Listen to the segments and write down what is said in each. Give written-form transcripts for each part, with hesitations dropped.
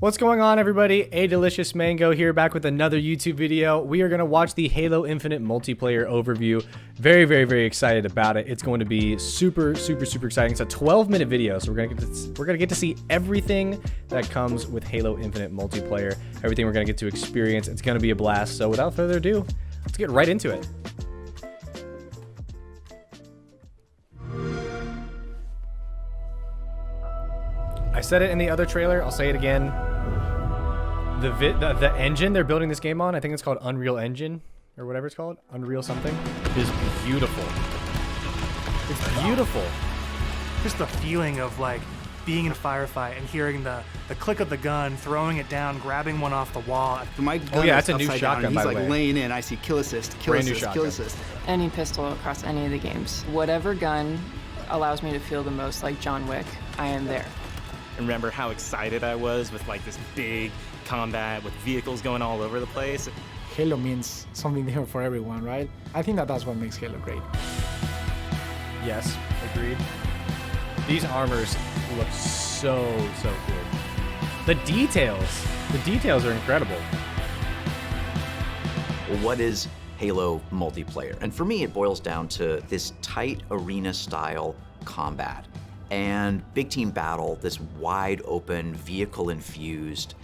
What's going on, everybody? A Delicious Mango here, back with another YouTube video. We are going to watch the Halo Infinite multiplayer overview. Very excited about it. It's going to be super exciting. It's a 12-minute video, so we're gonna get to see everything that comes with Halo Infinite multiplayer. Everything we're gonna get to experience. It's gonna be a blast. So without further ado, let's get right into it. I said it in the other trailer. I'll say it again. The engine they're building this game on, I think it's called Unreal Engine or whatever it's called, Unreal something, is beautiful. It's beautiful. Just the feeling of like being in a firefight and hearing the click of the gun, throwing it down, grabbing one off the wall. My gun oh yeah, that's a new down, shotgun, by the way. He's like laying in. I see kill assist, kill assist, kill assist. Any pistol across any of the games. Whatever gun allows me to feel the most like John Wick, I am there. Remember how excited I was with like this big combat with vehicles going all over the place. Halo means something different for everyone, right? I think that's what makes Halo great. Yes, agreed. These armors look so good. The details are incredible. Well, what is Halo multiplayer? And for me, it boils down to this tight arena style combat and big team battle, this wide open, vehicle infused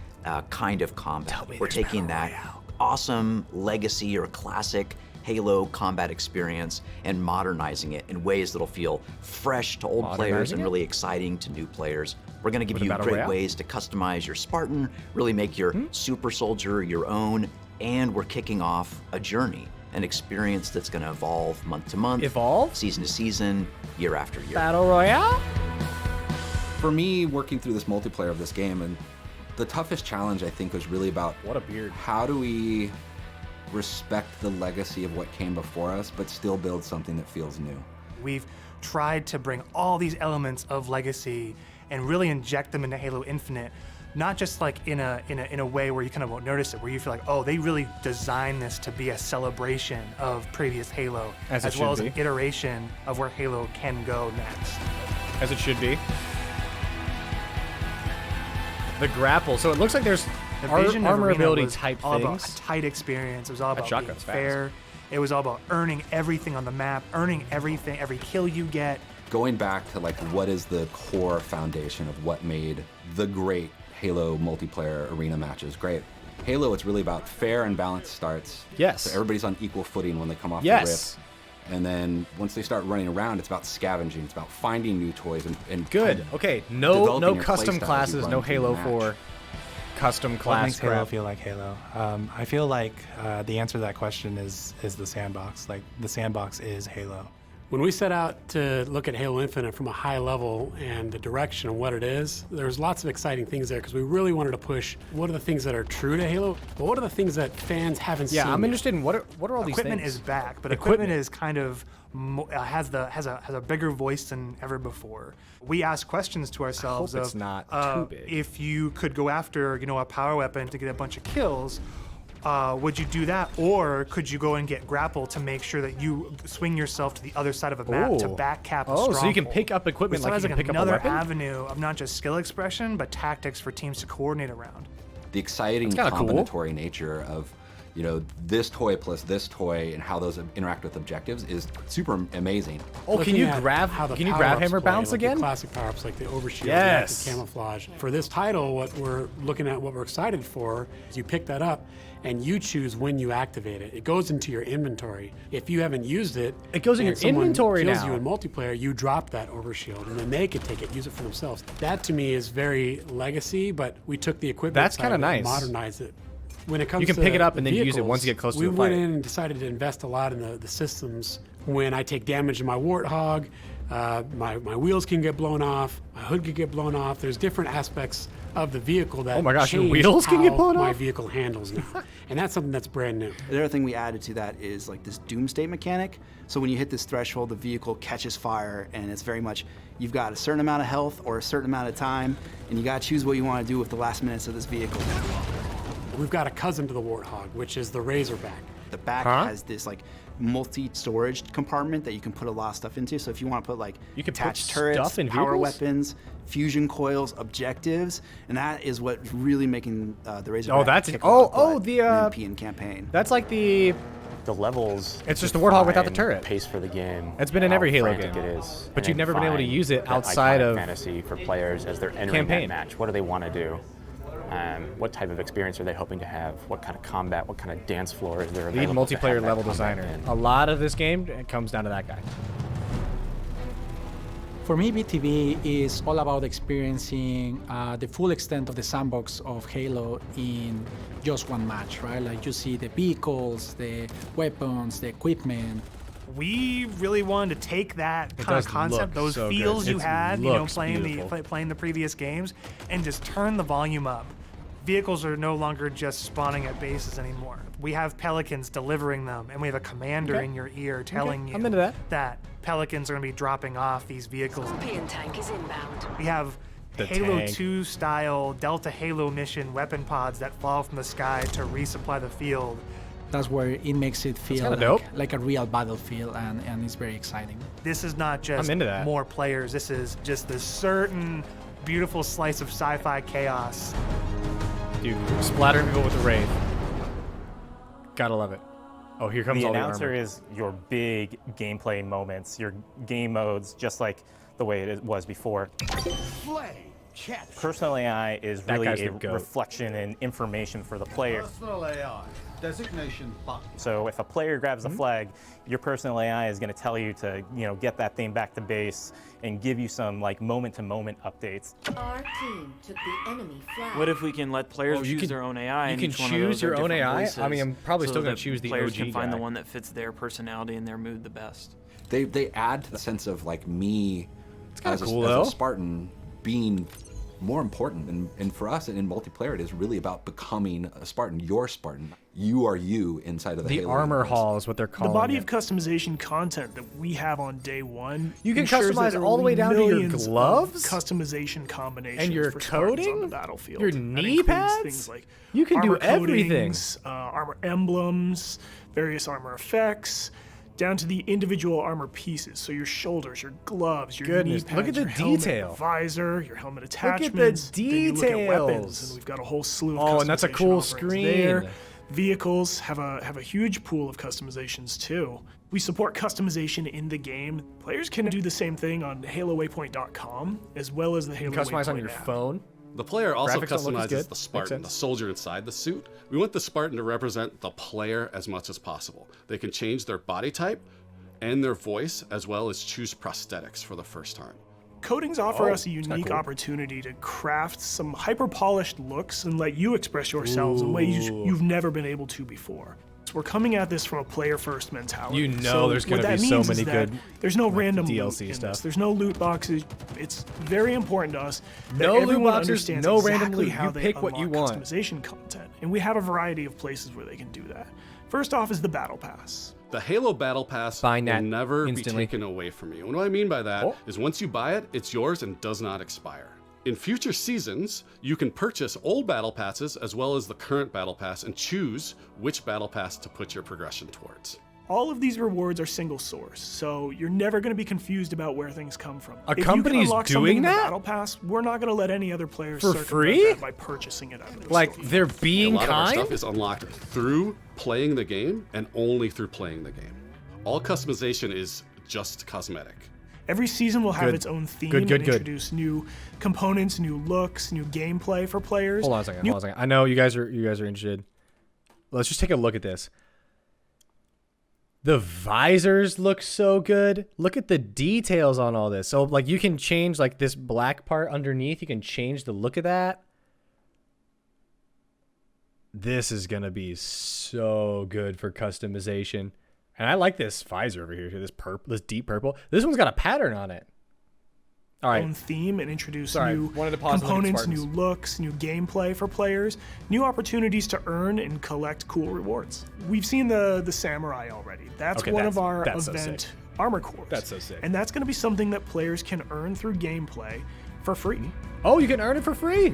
kind of combat. We're taking that awesome legacy or classic Halo combat experience and modernizing it in ways that'll feel fresh to old players and really exciting to new players. We're gonna give you great ways to customize your Spartan, really make your super soldier your own, and we're kicking off a journey, an experience that's gonna evolve month to month, season to season, year after year. Battle Royale? For me, working through this multiplayer of this game, and the toughest challenge I think was really about how do we respect the legacy of what came before us, but still build something that feels new. We've tried to bring all these elements of legacy and really inject them into Halo Infinite, not just like in a way where you kind of won't notice it, where you feel like, oh, they really designed this to be a celebration of previous Halo, as well as an iteration of where Halo can go next. As it should be. The grapple, so it looks like there's armor ability type all things. About a tight experience. It was all about being fair. Fast. It was all about earning everything on the map, earning everything, every kill you get. Going back to like what is the core foundation of what made the great Halo multiplayer arena matches great. Halo, it's really about fair and balanced starts. Yes. So everybody's on equal footing when they come off the rip. And then once they start running around, it's about scavenging. It's about finding new toys and good. Okay, no custom classes, no Halo 4 custom class. What makes Halo feel like Halo? I feel like the answer to that question is the sandbox. Like the sandbox is Halo. When we set out to look at Halo Infinite from a high level and the direction of what it is, there's lots of exciting things there because we really wanted to push what are the things that are true to Halo, but what are the things that fans haven't seen Yeah, I'm yet? interested in what are all these things? Equipment is back, but equipment is kind of has a bigger voice than ever before. We ask questions to ourselves I hope it's not too big. If you could go after, a power weapon to get a bunch of kills, would you do that, or could you go and get grapple to make sure that you swing yourself to the other side of a map to back cap a stronghold? So you can pick up equipment like you can pick up a weapon? Another avenue of not just skill expression, but tactics for teams to coordinate around. The exciting combinatory nature of this toy plus this toy and how those interact with objectives is super amazing. Oh, can you grab hammer bounce again? The classic power-ups like the overshield, yes, the camouflage. For this title, what we're looking at, what we're excited for, is you pick that up and you choose when you activate it. It goes into your inventory. If you haven't used it, it goes in your inventory now. If someone kills you in multiplayer, you drop that overshield, and then they could take it, use it for themselves. That to me is very legacy, but we took the equipment That's kind of nice. And modernized it. When it comes you can to pick it up and then vehicles, use it once you get close to the fight. We went in and decided to invest a lot in the systems. When I take damage in my Warthog, my wheels can get blown off, my hood can get blown off. There's different aspects of the vehicle that your wheels can get blown off? My vehicle handles now. And that's something that's brand new. The other thing we added to that is like this doomsday mechanic. So when you hit this threshold, the vehicle catches fire, and it's very much, you've got a certain amount of health or a certain amount of time, and you gotta choose what you wanna do with the last minutes of this vehicle. We've got a cousin to the Warthog, which is the Razorback. the back has this like multi-storage compartment that you can put a lot of stuff into. So if you want to put like you can attached put turrets, stuff in power vehicles? weapons, fusion coils, objectives, and that is what really making the Razorback the European campaign. That's like the levels. It's just the Warthog without the define turret. Pace for the game. It's been in every Halo game. It is, but and you've never been able to define use it that outside iconic of fantasy for players as they're entering campaign. that match. What do they want to do? What type of experience are they hoping to have? What kind of combat? What kind of dance floor is there Lead available? multiplayer level designer. A lot of this game comes down to that guy. For me, BTV is all about experiencing the full extent of the sandbox of Halo in just one match, right? Like you see the vehicles, the weapons, the equipment. We really wanted to take that kind of concept, those feels you had, you know, playing the previous games, and just turn the volume up. Vehicles are no longer just spawning at bases anymore. We have Pelicans delivering them, and we have a commander in your ear telling you I'm into that. Pelicans are going to be dropping off these vehicles. Tank is inbound. We have The Halo tank. 2 style Delta Halo mission weapon pods that fall from the sky to resupply the field. That's where it makes it feel like a real battlefield, and it's very exciting. This is not just more players. This is just this certain beautiful slice of sci-fi chaos. Dude, splattering people with the Wraith. Gotta love it. Oh, here comes all the armor. The announcer is your big gameplay moments, your game modes, just like the way it was before. Personal AI is really a reflection and information for the player. Personal AI. Designation button. So if a player grabs the flag, your personal AI is going to tell you to, get that thing back to base and give you some like moment-to-moment updates. Our team took the enemy flag. What if we can let players choose their own AI? You can choose your own AI? I mean, I'm probably still going to choose the players OG can find guy. the one that fits their personality and their mood the best. They add to the sense of like me as cool, as though. a Spartan being more important, and for us in multiplayer it is really about becoming a Spartan. Your Spartan. You are you inside of the Halo armor universe. hall is what they're calling The body it. of customization content that we have on day one. You can ensures customize that there all the will way be down to your millions of gloves? customization combinations And your for Spartans on the coding? battlefield. Your That knee includes pads? Things like You can do armor everything. coatings, armor emblems, various armor effects, down to the individual armor pieces. So your shoulders, your gloves, your Goodness, knee pads, look at the your helmet, detail. your visor, your helmet Look attachments. at the Then you look at weapons, details. and we've got a whole slew of Oh, and that's a customization cool offerings screen. there. Vehicles have a huge pool of customizations too. We support customization in the game. Players can do the same thing on HaloWaypoint.com as well as the Halo Customize Waypoint on your app. phone. The player also Graphics don't look as good. customizes the Spartan, the soldier inside the suit. We want the Spartan to represent the player as much as possible. They can change their body type and their voice, as well as choose prosthetics for the first time. Coatings offer us a that's kinda unique cool. opportunity to craft some hyper-polished looks and let you express yourselves in ways you've never been able to before. So we're coming at this from a player-first mentality. You know So there's what gonna that be so means is many that good, there's no like, random DLC loot in stuff. this. There's no loot boxes. It's very important to us that No loot everyone boxes, understands no random exactly loot. how You they pick what you unlock want. customization content, and we have a variety of places where they can do that. First off is the Battle Pass. The Halo Battle Pass will that never instantly. be taken away from you. And what I mean by that is once you buy it, it's yours and does not expire. In future seasons, you can purchase old Battle Passes as well as the current Battle Pass and choose which Battle Pass to put your progression towards. All of these rewards are single source, so you're never going to be confused about where things come from. A If you company's can unlock something doing in the that? Battle Pass, we're not going to let any other players For circumvent free? that by purchasing it out of their Like, store. they're being a lot of our kind? stuff is unlocked through playing the game and only through playing the game. All customization is just cosmetic. Every season will have Good. its own theme Good, and good. introduce new components, new looks, new gameplay for players. Hold on a second. I know you guys are interested. Let's just take a look at this. The visors look so good. Look at the details on all this. So like you can change like this black part underneath. You can change the look of that. This is gonna be so good for customization. And I like this visor over here. This deep purple. This one's got a pattern on it. All right. Own theme and introduce Sorry, new wanted to pause and look at components, Spartans. new looks, new gameplay for players, new opportunities to earn and collect cool rewards. We've seen the samurai already. That's Okay, one that's- of our that's so event sick. armor cores. That's so sick. And that's going to be something that players can earn through gameplay for free. Oh, you can earn it for free.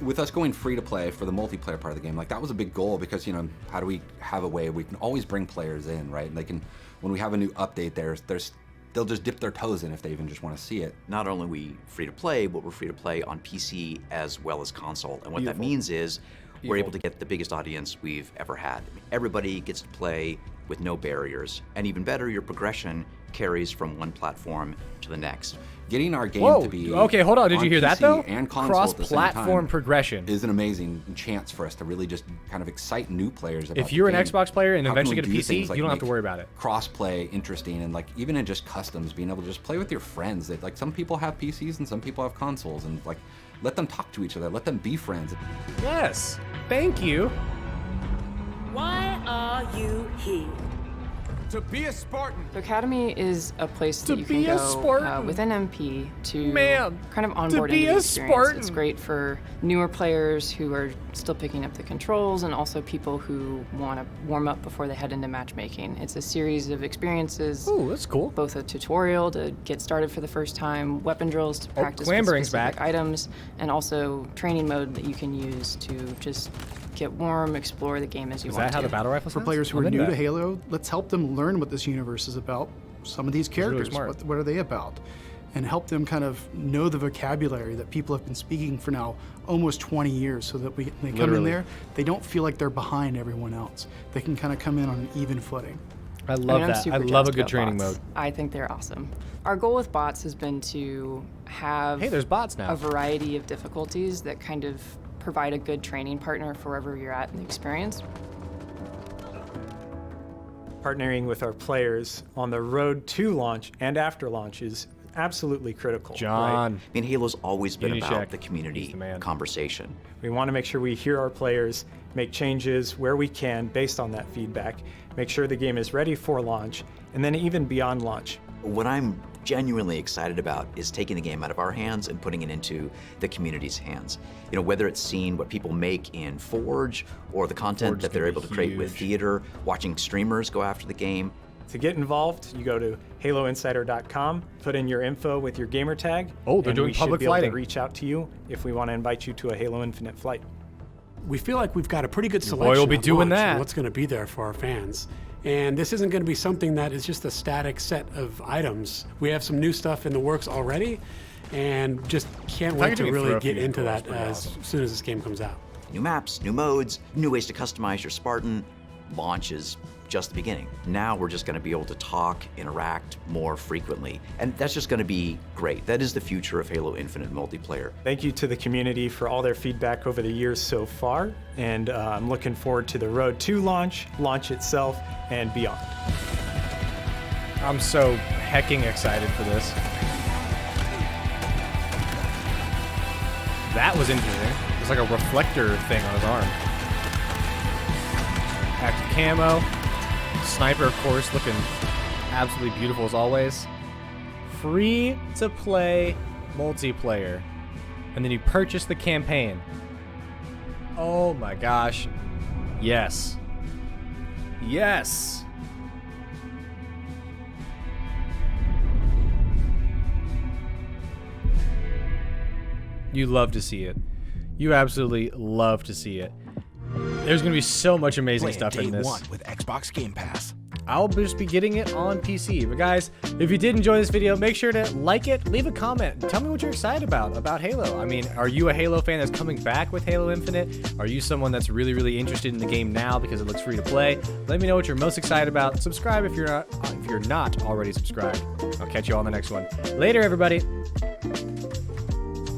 With us going free to play for the multiplayer part of the game, like that was a big goal because, you know, how do we have a way we can always bring players in, right? And they can, when we have a new update, they'll just dip their toes in if they even just want to see it. Not only are we free to play, but we're free to play on PC as well as console. And what that means is we're able to get the biggest audience we've ever had. I mean, everybody gets to play with no barriers. And even better, your progression carries from one platform to the next. Getting our game to be okay, hold on. Did you hear that though? And console at the same cross-platform time progression is an amazing chance for us to really just kind of excite new players about If you're the an game. Xbox player and How can eventually we get a do PC, things like you don't have make to worry about it. Cross-play interesting, and like even in just customs, being able to just play with your friends. Like some people have PCs and some people have consoles, and like let them talk to each other, let them be friends. Yes, thank you. Why are you here? To be a Spartan. The Academy is a place that you can be a go Spartan. with an MP to Man, kind of to onboard be into a the experience. Spartan. It's great for newer players who are still picking up the controls and also people who want to warm up before they head into matchmaking. It's a series of experiences. Ooh, that's cool. Both a tutorial to get started for the first time, weapon drills to practice with Clambering's specific back. items, and also training mode that you can use to just get warm, explore the game as you Is want that how to. the battle rifle For sounds? players who I'm are into new that. to Halo, let's help them learn what this universe is about. Some of these really characters, smart. what are they about? And help them kind of know the vocabulary that people have been speaking for now almost 20 years, so that they come in Literally. there, they don't feel like they're behind everyone else. They can kind of come in on an even footing. I I'm love that. super I love a jazzed good about training bots. mode. I think they're awesome. Our goal with bots has been to have Hey, there's bots now. a variety of difficulties that kind of provide a good training partner for wherever you're at in the experience. Partnering with our players on the road to launch and after launch is absolutely critical. John. Right? I mean, Halo's always been Unity about check. the community conversation. We want to make sure we hear our players, make changes where we can based on that feedback, make sure the game is ready for launch, and then even beyond launch. What I'm genuinely excited about is taking the game out of our hands and putting it into the community's hands. You know, whether it's seeing what people make in Forge or the content Forge that they're could able be to create with huge. theater, watching streamers go after the game. To get involved, you go to haloinsider.com, put in your info with your gamer tag, Oh, they're and doing we should public be able flighting. to reach out to you if we want to invite you to a Halo Infinite flight. We feel like we've got a pretty good Your selection boy will be at doing launch that. of what's going to be there for our fans. And this isn't going to be something that is just a static set of items. We have some new stuff in the works already, and just can't If I wait could to do really throw get feed into across, that pretty as awesome. soon as this game comes out. New maps, new modes, new ways to customize your Spartan. Launch is just the beginning. Now we're just going to be able to talk, interact more frequently, and that's just going to be great. That is the future of Halo Infinite multiplayer. Thank you to the community for all their feedback over the years so far, and I'm looking forward to the road to launch, launch itself, and beyond. I'm so hecking excited for this. That was interesting. It's like a reflector thing on his arm. Active camo. Sniper, of course, looking absolutely beautiful as always. Free to play multiplayer. And then you purchase the campaign. Oh my gosh. Yes. Yes. You love to see it. You absolutely love to see it. There's going to be so much amazing Play it stuff day in this. one with Xbox Game Pass. I'll just be getting it on PC. But guys, if you did enjoy this video, make sure to like it, leave a comment, tell me what you're excited about Halo. I mean, are you a Halo fan that's coming back with Halo Infinite? Are you someone that's really, really interested in the game now because it looks free to play? Let me know what you're most excited about. Subscribe if you're not already subscribed. I'll catch you all on the next one. Later, everybody.